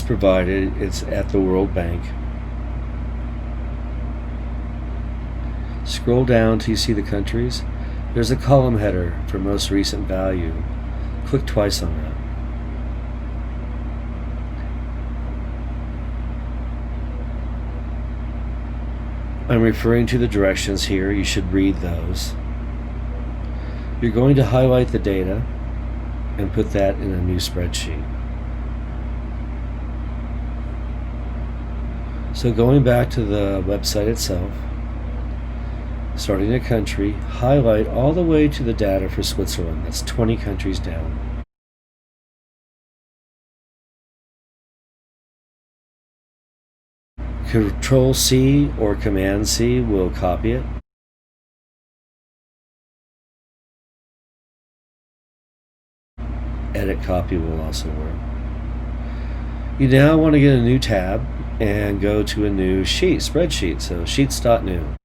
provided. It's at the World Bank. Scroll down till you see the countries. There's a column header for most recent value. Click twice on that. I'm referring to the directions here. You should read those. You're going to highlight the data and put that in a new spreadsheet. So going back to the website itself, starting a country, highlight all the way to the data for Switzerland. That's 20 countries down. Control C or Command C will copy it. Edit copy will also work. You now want to get a new tab and go to a new sheet, spreadsheet. So sheets.new.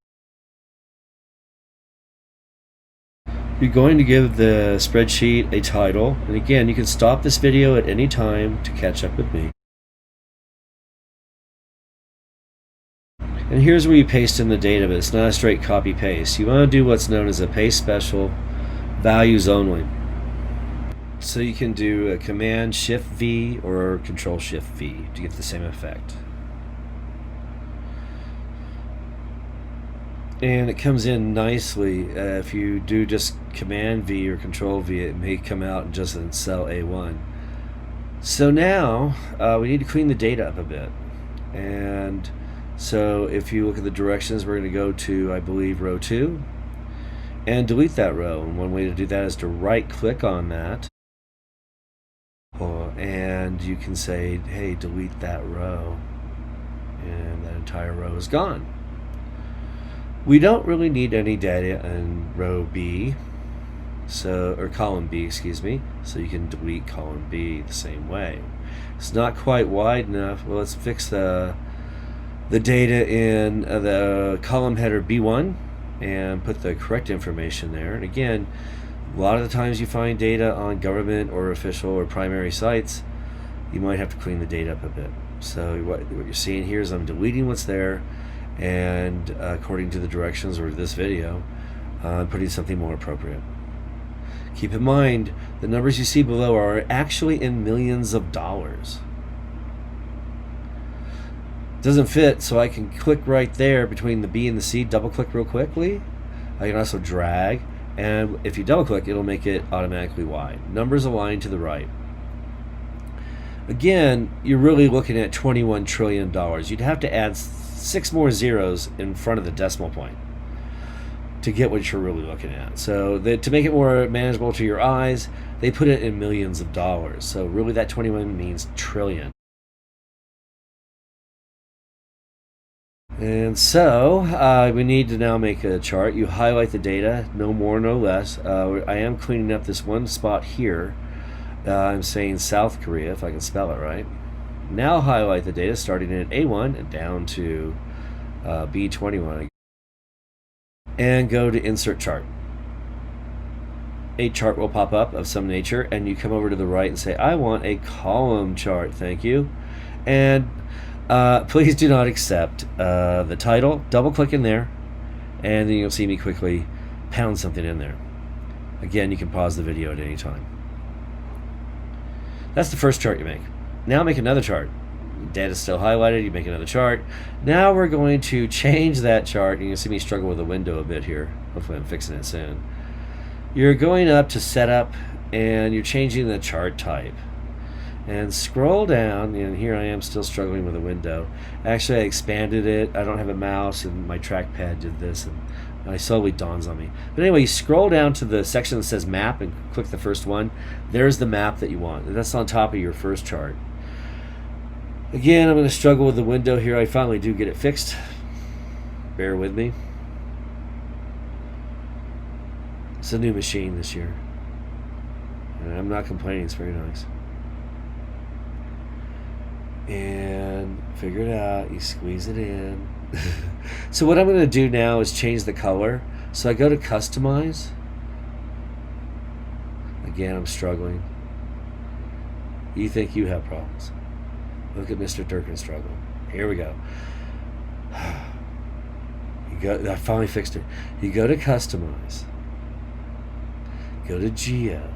You're going to give the spreadsheet a title, and again, you can stop this video at any time to catch up with me. And here's where you paste in the data, but it's not a straight copy paste. You want to do what's known as a paste special, values only. So you can do a Command Shift V or Control Shift V to get the same effect. And it comes in nicely. If you do just Command V or Control V, it may come out just in cell A1. So now we need to clean the data up a bit. And so if you look at the directions, we're going to go to, I believe, row 2 and delete that row. And one way to do that is to right click on that. And you can say, hey, delete that row. And that entire row is gone. We don't really need any data in row B, or column B, excuse me, so you can delete column B the same way. It's not quite wide enough. Well, let's fix the data in the column header B1 and put the correct information there. And again, a lot of the times you find data on government or official or primary sites, you might have to clean the data up a bit. So what you're seeing here is I'm deleting what's there, and according to the directions or this video, I'm putting something more appropriate. Keep in mind, the numbers you see below are actually in millions of dollars. Doesn't fit, so I can click right there between the B and the C, double click real quickly. I can also drag, and if you double click, it'll make it automatically wide. Numbers aligned to the right. Again, you're really looking at $21 trillion. You'd have to add 6 more zeros in front of the decimal point to get what you're really looking at. So to make it more manageable to your eyes, they put it in millions of dollars. So really that 21 means trillion. And so we need to now make a chart. You highlight the data, no more, no less. I am cleaning up this one spot here. I'm saying South Korea, if I can spell it right. Now highlight the data starting at A1 and down to B21. And go to Insert Chart. A chart will pop up of some nature, and you come over to the right and say, I want a column chart, thank you. And please do not accept the title. Double click in there, and then you'll see me quickly pound something in there. Again, you can pause the video at any time. That's the first chart you make. Now make another chart. Data's still highlighted, you make another chart. Now we're going to change that chart. You can see me struggle with the window a bit here. Hopefully I'm fixing it soon. You're going up to Setup, and you're changing the chart type. And scroll down, and here I am still struggling with the window. Actually, I expanded it. I don't have a mouse, and my trackpad did this, and it slowly dawns on me. But anyway, you scroll down to the section that says Map and click the first one. There's the map that you want. And that's on top of your first chart. Again, I'm going to struggle with the window here. I finally do get it fixed. Bear with me. It's a new machine this year. And I'm not complaining, it's very nice. And figure it out, you squeeze it in. So what I'm going to do now is change the color. So I go to Customize. Again, I'm struggling. You think you have problems. Look at Mr. Durkin struggle. Here we go. I finally fixed it. You go to Customize. Go to Geo.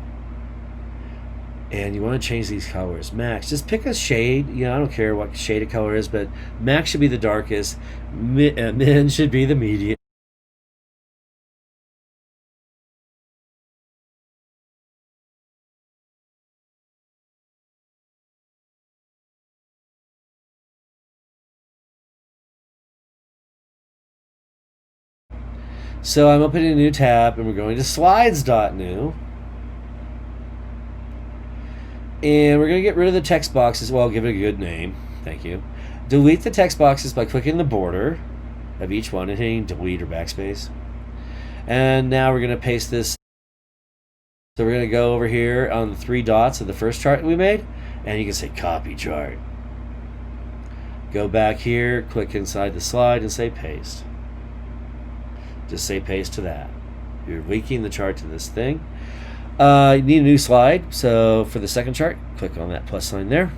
And you want to change these colors. Max, just pick a shade. I don't care what shade of color is, but Max should be the darkest. Min should be the medium. So I'm opening a new tab, and we're going to slides.new. And we're going to get rid of the text boxes. Well, I'll give it a good name. Thank you. Delete the text boxes by clicking the border of each one and hitting delete or backspace. And now we're going to paste this. So we're going to go over here on the 3 dots of the first chart we made, and you can say copy chart. Go back here, click inside the slide, and say paste. Just say paste to that. You're linking the chart to this thing. You need a new slide, so for the second chart, click on that plus sign there.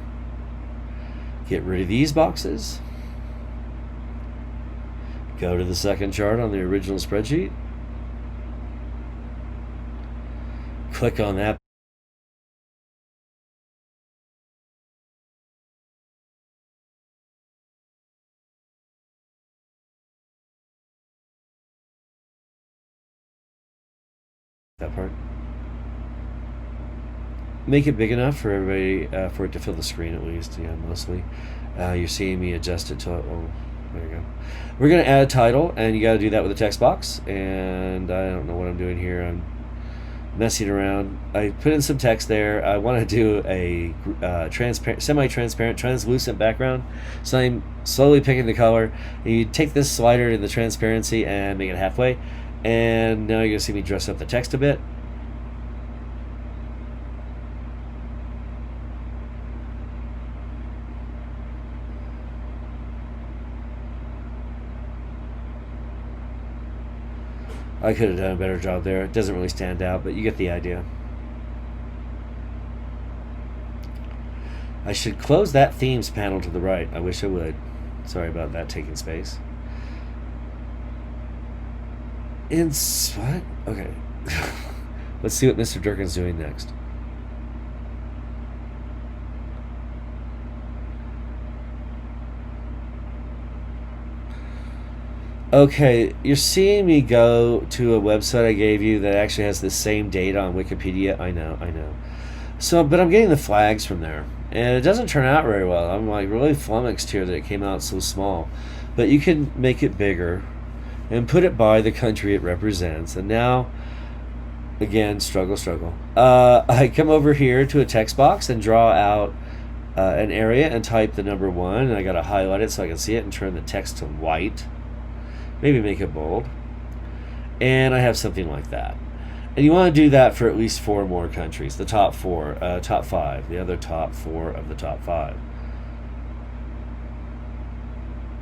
Get rid of these boxes. Go to the second chart on the original spreadsheet. Click on that. That part. Make it big enough for everybody, for it to fill the screen at least. Yeah, mostly. You're seeing me adjust it to. Oh, there you go. We're gonna add a title, and you got to do that with a text box. And I don't know what I'm doing here. I'm messing around. I put in some text there. I want to do a transparent, semi-transparent, translucent background. So I'm slowly picking the color. And you take this slider in the transparency and make it halfway. And now you're gonna see me dress up the text a bit. I could have done a better job there. It doesn't really stand out, but you get the idea. I should close that themes panel to the right. I wish I would. Sorry about that taking space. What? Okay. Let's see what Mr. Durkin's doing next. Okay, you're seeing me go to a website I gave you that actually has the same data on Wikipedia. I know. So, but I'm getting the flags from there, and it doesn't turn out very well. I'm like really flummoxed here that it came out so small. But you can make it bigger and put it by the country it represents. And now, again, struggle. I come over here to a text box and draw out an area and type the number 1. And I got to highlight it so I can see it and turn the text to white. Maybe make it bold. And I have something like that. And you want to do that for at least 4 more countries. The top 4, top 5. The other top 4 of the top 5.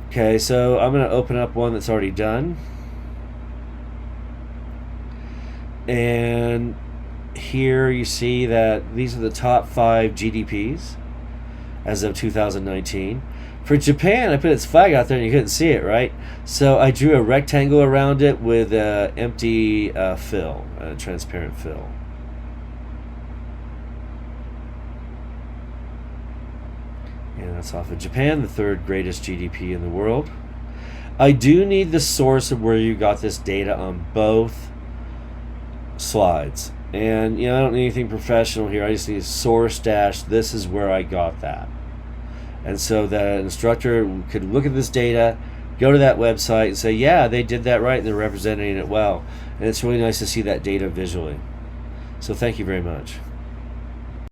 Okay, so I'm going to open up one that's already done. And here you see that these are the top 5 GDPs as of 2019. For Japan, I put its flag out there and you couldn't see it, right? So I drew a rectangle around it with empty fill, transparent fill. And that's off of Japan, the 3rd greatest GDP in the world. I do need the source of where you got this data on both slides. And I don't need anything professional here. I just need source dash, this is where I got that. And so the instructor could look at this data, go to that website and say, yeah, they did that right and they're representing it well. And it's really nice to see that data visually. So thank you very much.